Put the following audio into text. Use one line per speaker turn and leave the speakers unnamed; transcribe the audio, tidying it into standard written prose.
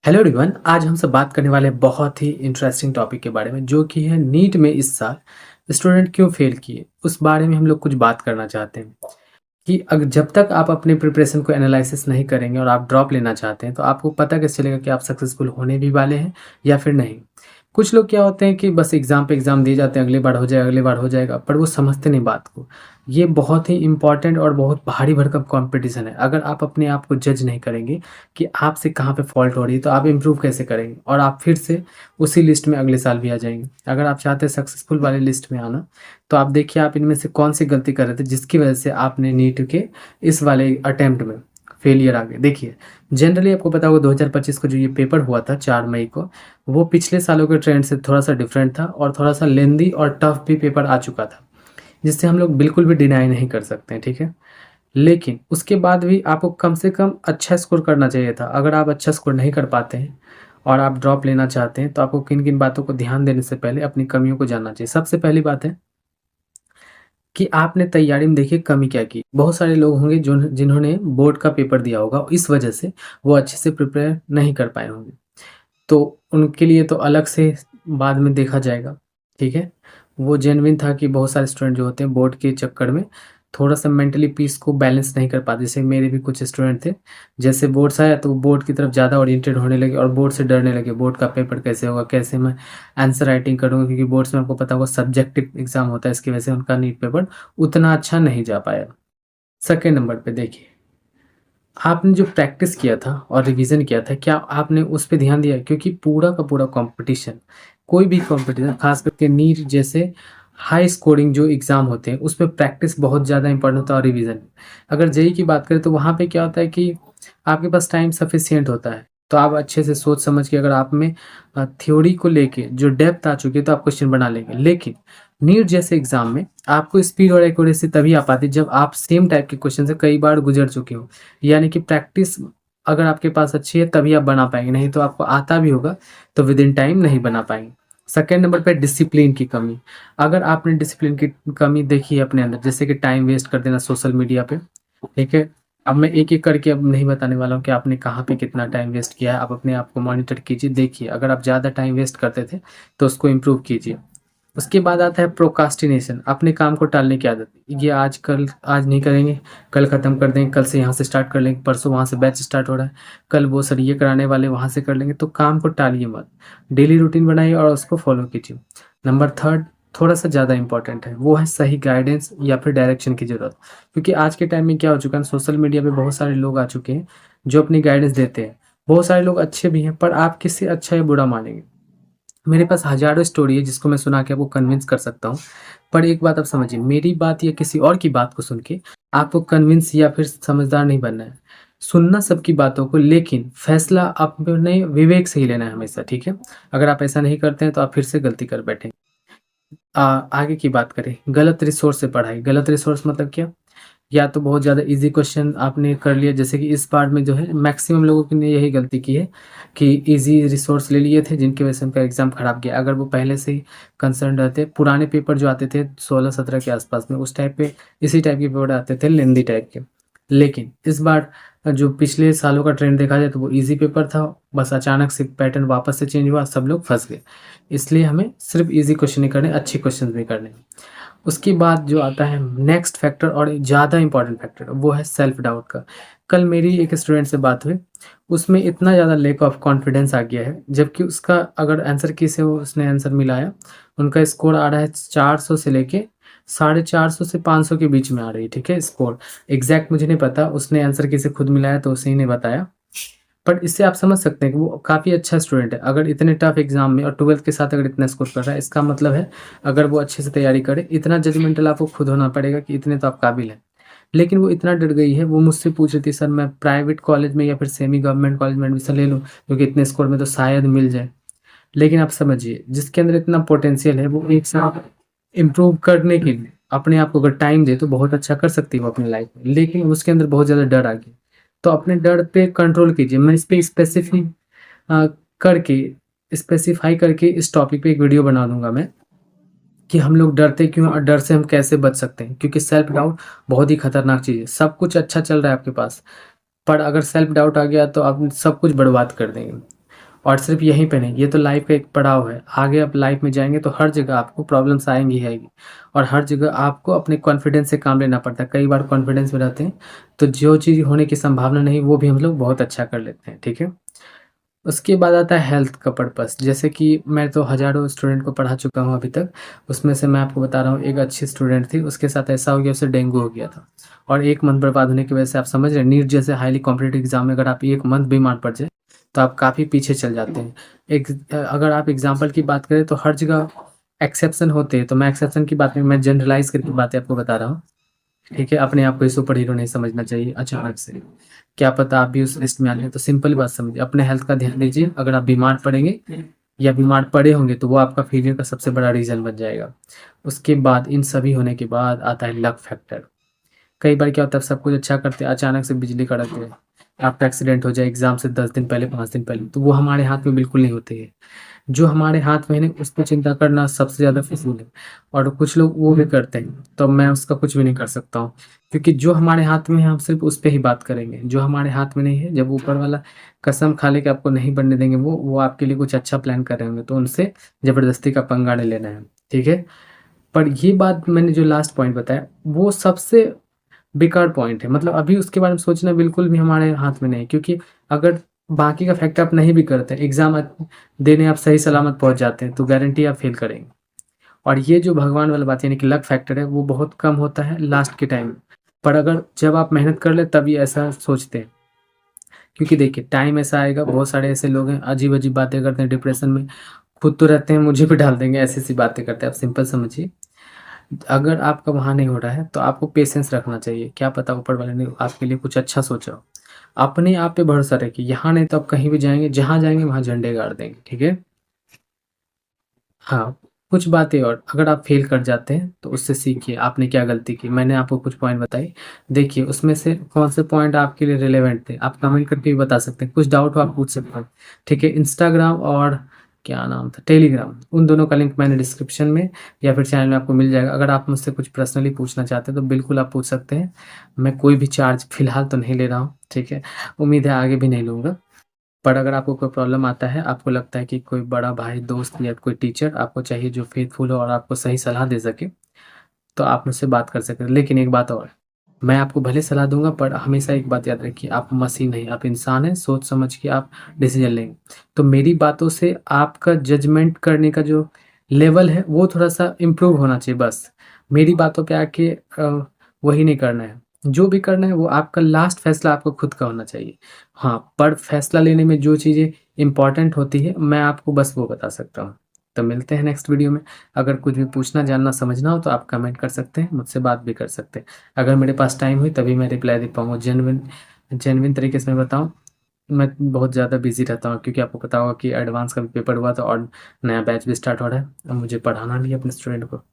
Hello everyone, आज हम सब बात करने वाले हैं बहुत ही इंटरेस्टिंग टॉपिक के बारे में जो कि है नीट में इस साल स्टूडेंट क्यों फेल किए। उस बारे में हम लोग कुछ बात करना चाहते हैं कि अगर जब तक आप अपने प्रिपरेशन को एनालिसिस नहीं करेंगे और आप ड्रॉप लेना चाहते हैं तो आपको पता कैसे चलेगा कि आप सक्सेसफुल होने भी वाले हैं या फिर नहीं। कुछ लोग क्या होते हैं कि बस एग्ज़ाम पे एग्ज़ाम दिए जाते हैं, अगली बार हो जाएगा, अगली बार हो जाएगा, पर वो समझते नहीं बात को। ये बहुत ही इम्पोर्टेंट और बहुत भारी भरकम कॉम्पिटिशन है। अगर आप अपने आप को जज नहीं करेंगे कि आपसे कहाँ पे फॉल्ट हो रही है तो आप इम्प्रूव कैसे करेंगे और आप फिर से उसी लिस्ट में अगले साल भी आ जाएंगे। अगर आप चाहते हैं सक्सेसफुल वाली लिस्ट में आना तो आप देखिए आप इनमें से कौन सी गलती कर रहे थे जिसकी वजह से आपने नीट के इस वाले अटेम्प्ट में फेलियर आ गए। देखिए, जनरली आपको पता होगा 2025 को जो ये पेपर हुआ था 4 मई को, वो पिछले सालों के ट्रेंड से थोड़ा-सा डिफरेंट था और थोड़ा-सा लेंदी और टफ भी पेपर आ चुका था, जिससे हम लोग बिल्कुल भी डिनाई नहीं कर सकते हैं, ठीक है? लेकिन उसके बाद भी आपको कम से कम अच्छा स्कोर करना चाहिए था। अगर आप अच्छा स्कोर नहीं कर पाते हैं और आप ड्रॉप लेना चाहते हैं, तो आपको किन-किन बातों को ध्यान देने से पहले अपनी कमियों को जानना चाहिए। सबसे पहली बात है कि आपने तैयारी में देखिए कमी क्या की। बहुत सारे लोग होंगे जो जिन्होंने बोर्ड का पेपर दिया होगा, इस वजह से वो अच्छे से प्रिपेयर नहीं कर पाए होंगे। तो उनके लिए तो अलग से बाद में देखा जाएगा, ठीक है? वो जेनुइन था कि बहुत सारे स्टूडेंट जो होते हैं बोर्ड के चक्कर में थोड़ा-सा मेंटली पीस को बैलेंस नहीं कर पाते। जैसे मेरे भी कुछ स्टूडेंट थे, जैसे बोर्ड्स आया तो वो बोर्ड की तरफ ज़्यादा ओरिएंटेड होने लगे और बोर्ड से डरने लगे। बोर्ड का पेपर कैसे होगा? कैसे मैं आंसर राइटिंग करूँगा? क्योंकि बोर्ड्स में आपको पता होगा सब्जेक्टिव एग्ज़ाम होता है, इसकी वजह से उनका नीट पेपर उतना अच्छा नहीं जा पाया। सेकंड नंबर पे देखिए, आपने जो प्रैक्टिस किया था और रिवीजन किया था, क्या आपने उस पे ध्यान दिया? क्योंकि पूरा का पूरा कॉम्पिटिशन, कोई भी कॉम्पिटिशन, खास करके नीट जैसे हाई स्कोरिंग जो एग्ज़ाम होते हैं, उसमें प्रैक्टिस बहुत ज़्यादा इम्पोर्टेंट होता है और रिवीजन। अगर जेईई की बात करें तो वहाँ पे क्या होता है कि आपके पास टाइम सफिशिएंट होता है, तो आप अच्छे से सोच समझ के अगर आप में थ्योरी को लेके जो डेप्थ आ चुकी है, तो आप क्वेश्चन बना लेंगे। लेकिन नीट जैसे एग्ज़ाम में आपको स्पीड और एक्यूरेसी तभी आ पाती है जब आप सेम टाइप के क्वेश्चन से कई बार गुज़र चुके हो। यानी कि प्रैक्टिस अगर आपके पास अच्छी है तभी आप बना पाएँगे, नहीं तो आपको आता भी होगा तो विदिन टाइम नहीं बना पाएँगे। सेकंड नंबर पे डिसिप्लिन की कमी। अगर आपने डिसिप्लिन की कमी देखी है अपने अंदर, जैसे कि टाइम वेस्ट कर देना सोशल मीडिया पे, ठीक है? अब मैं एक-एक करके अब नहीं बताने वाला हूँ कि आपने कहाँ पे कितना टाइम वेस्ट किया है। आप अपने आप को मॉनिटर कीजिए, देखिए अगर आप ज़्यादा टाइम वेस्ट करते थे तो उसको इम्प्रूव कीजिए। उसके बाद आता है प्रोक्रास्टिनेशन, अपने काम को टालने की आदत। ये आज नहीं करेंगे, कल ख़त्म कर देंगे, कल से यहाँ से स्टार्ट कर लेंगे, परसों वहाँ से बैच स्टार्ट हो रहा है, कल वो सर ये कराने वाले वहाँ से कर लेंगे, तो काम को टालिए मत। डेली रूटीन बनाइए और उसको फ़ॉलो कीजिए। नंबर थर्ड, थोड़ा-सा ज़्यादा इम्पोर्टेंट है, वो है सही गाइडेंस या फिर डायरेक्शन की ज़रूरत। क्योंकि आज के टाइम में क्या हो चुका है, सोशल मीडिया पे बहुत सारे लोग आ चुके हैं, जो अपनी गाइडेंस देते हैं। बहुत सारे लोग अच्छे भी हैं, पर आप किससे अच्छा या बुरा मानेंगे? मेरे पास हज़ारों स्टोरी है जिसको मैं सुना के आपको कन्विंस कर सकता हूँ। पर एक बात आप समझिए, मेरी बात या किसी और की बात को सुन के आपको कन्विंस या फिर समझदार नहीं बनना है। सुनना सबकी बातों को, लेकिन फैसला अपने विवेक से ही लेना है हमेशा, ठीक है? अगर आप ऐसा नहीं करते हैं तो आप फिर से गलती कर बैठेंगे। आगे की बात करें, गलत रिसोर्स से पढ़ाई। गलत रिसोर्स मतलब क्या? या तो बहुत ज़्यादा ईज़ी क्वेश्चन आपने कर लिया, जैसे कि इस बार में जो है मैक्सिमम लोगों ने यही गलती की है कि ईज़ी रिसोर्स ले लिए थे जिनकी वजह से उनका एग्ज़ाम ख़राब गया। अगर वो पहले से ही कंसर्न रहते, पुराने पेपर जो आते थे 16-17 के आसपास में, उस टाइप पे इसी टाइप के पेपर आते थे, लेंदी टाइप के। लेकिन इस बार जो पिछले सालों का ट्रेंड देखा जाए तो वो ईज़ी पेपर था, बस अचानक से पैटर्न वापस से चेंज हुआ, सब लोग फँस गए। इसलिए हमें सिर्फ़ ईज़ी क्वेश्चन नहीं करने, अच्छे क्वेश्चन भी करने हैं। उसके बाद जो आता है नेक्स्ट फैक्टर और ज़्यादा इम्पोर्टेंट फैक्टर, वो है सेल्फ डाउट का। कल मेरी एक स्टूडेंट से बात हुई, उसमें इतना ज़्यादा लैक ऑफ कॉन्फिडेंस आ गया है, जबकि उसका अगर आंसर की से वो उसने आंसर मिलाया, उनका स्कोर आ रहा है 400 से लेके 450 से 500 के बीच में आ रही है, ठीक है स्कोर। एग्ज़ैक्ट मुझे नहीं पता, उसने आंसर की से खुद मिलाया तो उसी ने बताया। बट इससे आप समझ सकते हैं कि वो काफ़ी अच्छा स्टूडेंट है। अगर इतने टफ एग्ज़ाम में और 12th के साथ अगर इतना स्कोर कर रहा है, इसका मतलब है अगर वो अच्छे से तैयारी करे, इतना जजमेंटल आपको खुद होना पड़ेगा कि इतने तो आप काबिल हैं। लेकिन वो इतना डर गई है, वो मुझसे पूछ रही थी, सर मैं प्राइवेट कॉलेज में या फिर सेमी गवर्नमेंट कॉलेज में एडमिशन ले लूँ? क्योंकि इतने स्कोर में तो शायद मिल जाए। लेकिन आप समझिए, जिसके अंदर इतना पोटेंशियल है, वो एक साल इम्प्रूव करने के लिए अपने आप को अगर टाइम दे तो बहुत अच्छा कर सकती है वो अपनी लाइफ में। लेकिन उसके अंदर बहुत ज़्यादा डर आ गया। तो अपने डर पे कंट्रोल कीजिए। मैं इस पे अ, करके स्पेसिफ़ाई करके इस टॉपिक पे एक वीडियो बना दूँगा मैं, कि हम लोग डरते क्यों हैं और डर से हम कैसे बच सकते हैं। क्योंकि सेल्फ डाउट बहुत ही खतरनाक चीज़ है। सब कुछ अच्छा चल रहा है आपके पास, पर अगर सेल्फ डाउट आ गया तो आप सब कुछ बर्बाद कर देंगे। और सिर्फ यहीं पे नहीं, ये तो लाइफ का एक पड़ाव है। आगे आप लाइफ में जाएँगे तो हर जगह आपको प्रॉब्लम्स आएँगी ही आएगी, और हर जगह आपको अपने कॉन्फिडेंस से काम लेना पड़ता है। कई बार कॉन्फिडेंस में रहते हैं, तो जो चीज़ होने की संभावना नहीं, वो भी हम लोग बहुत अच्छा कर लेते हैं, ठीक है? उसके बाद आता है हेल्थ का पर्पस। जैसे कि मैं तो हज़ारों स्टूडेंट को पढ़ा चुका हूँ अभी तक। उसमें से मैं आपको बता रहा हूँ, एक अच्छी स्टूडेंट थी, उसके साथ ऐसा हो गया, उसे डेंगू हो गया था, और 1 मंथ बर्बाद होने की वजह से, आप समझ रहे हैं, नीट जैसे हाईली कॉम्पिटिटिव एग्ज़ाम में अगर आप 1 मंथ बीमार पड़ जाए, तो आप काफ़ी पीछे चल जाते हैं। अगर आप एग्ज़ाम्पल की बात करें तो हर जगह एक्सेप्शन होते हैं, तो मैं एक्सेप्शन की बात नहीं, मैं जनरलाइज़ करके बातें आपको बता रहा हूँ। ठीक है, अपने आप को ही सुपर हीरो नहीं समझना चाहिए अचानक से। क्या पता आप भी उस लिस्ट में आ जाएँ, तो सिंपल बात समझिए, अपने हेल्थ का ध्यान दीजिए। अगर आप बीमार पड़ेंगे या बीमार पड़े होंगे, तो वो आपका फेलियर का सबसे बड़ा रीज़न बन जाएगा। उसके बाद, इन सभी होने के बाद आता है लक फैक्टर। कई बार क्या होता है, सब कुछ अच्छा करते हैं, अचानक से बिजली कड़क गए, आपका एक्सीडेंट हो जाए एग्ज़ाम से 10 दिन पहले, 5 दिन पहले, तो वो हमारे हाथ में बिल्कुल नहीं होती है। जो हमारे हाथ में है ना, उस पे चिंता करना सबसे ज़्यादा फ़िज़ूल है, और कुछ लोग वो भी करते हैं, तो मैं उसका कुछ भी नहीं कर सकता हूँ। क्योंकि जो हमारे हाथ में है, हम सिर्फ़ उस पे ही बात करेंगे। जो हमारे हाथ में नहीं है, जब ऊपर वाला कसम खा ले कि आपको नहीं बनने देंगे, वो आपके लिए कुछ अच्छा प्लान कर रहे होंगे, तो उनसे ज़बरदस्ती का पंगा नहीं लेना है, ठीक है? पर ये बात मैंने जो लास्ट पॉइंट बताया, वो सबसे बेकार पॉइंट है। मतलब अभी उसके बारे में सोचना बिल्कुल भी हमारे हाथ में नहीं है, क्योंकि अगर बाकी का फैक्टर आप नहीं भी करते, एग्ज़ाम देने आप सही सलामत पहुँच जाते हैं, तो गारंटी आप फ़ेल करेंगे। और ये जो भगवान वाला बात, यानी कि लक फैक्टर है, वो बहुत कम होता है लास्ट के टाइम में। पर अगर जब आप मेहनत कर लें, तभी ऐसा सोचते हैं। क्योंकि देखिए, टाइम ऐसा आएगा, बहुत सारे ऐसे लोग हैं, अजीब-अजीब बातें करते हैं, डिप्रेशन में खुद तो रहते हैं, मुझे भी डाल देंगे, ऐसी-ऐसी बातें करते हैं। आप सिंपल समझिए, अगर आपका वहाँ नहीं हो रहा है, तो आपको पेशेंस रखना चाहिए। क्या पता ऊपर वाले ने आपके लिए कुछ अच्छा सोचा हो। अपने आप पे भरोसा रखिए, यहाँ नहीं तो आप कहीं भी जाएँगे, जहाँ जाएँगे वहाँ झंडे गाड़ देंगे, ठीक है? हाँ, कुछ बातें और, अगर आप फ़ेल कर जाते हैं, तो उससे सीखिए, आपने क्या गलती की। मैंने आपको कुछ पॉइंट बताए, देखिए उसमें से कौन से पॉइंट आपके लिए रिलेवेंट थे। आप कमेंट करके भी बता सकते हैं, कुछ डाउट हो आप पूछ सकते हैं, ठीक है? इंस्टाग्राम और क्या नाम था, टेलीग्राम, उन दोनों का लिंक मैंने डिस्क्रिप्शन में या फिर चैनल में आपको मिल जाएगा। अगर आप मुझसे कुछ पर्सनली पूछना चाहते हैं, तो बिल्कुल आप पूछ सकते हैं। मैं कोई भी चार्ज फ़िलहाल तो नहीं ले रहा हूँ, ठीक है? उम्मीद है आगे भी नहीं लूँगा। पर अगर आपको कोई प्रॉब्लम आता है, आपको लगता है कि कोई बड़ा भाई, दोस्त या कोई टीचर आपको चाहिए जो फ़ेथफुल हो और आपको सही सलाह दे सके, तो आप मुझसे बात कर सकते हैं। लेकिन एक बात और, मैं आपको भले सलाह दूँगा, पर हमेशा एक बात याद रखिए, आप मशीन नहीं, आप इंसान हैं, सोच समझ के आप डिसीज़न लेंगे। तो मेरी बातों से आपका जजमेंट करने का जो लेवल है, वो थोड़ा-सा इम्प्रूव होना चाहिए बस। मेरी बातों पे आके वही नहीं करना है। जो भी करना है, वो आपका लास्ट फ़ैसला आपको खुद का होना चाहिए। हाँ, पर फ़ैसला लेने में जो चीज़ें इम्पोर्टेंट होती है, मैं आपको बस वो बता सकता हूँ। तो मिलते हैं नेक्स्ट वीडियो में। अगर कुछ भी पूछना, जानना, समझना हो, तो आप कमेंट कर सकते हैं, मुझसे बात भी कर सकते हैं। अगर मेरे पास टाइम हुई तभी मैं रिप्लाई दे पाऊँगा। जेन्युइन जेन्युइन तरीके से मैं बताऊँ, मैं बहुत ज़्यादा बिज़ी रहता हूँ, क्योंकि आपको पता होगा कि एडवांस का भी पेपर हुआ था और नया बैच भी स्टार्ट हो रहा है। अब मुझे पढ़ाना भी है अपने स्टूडेंट को।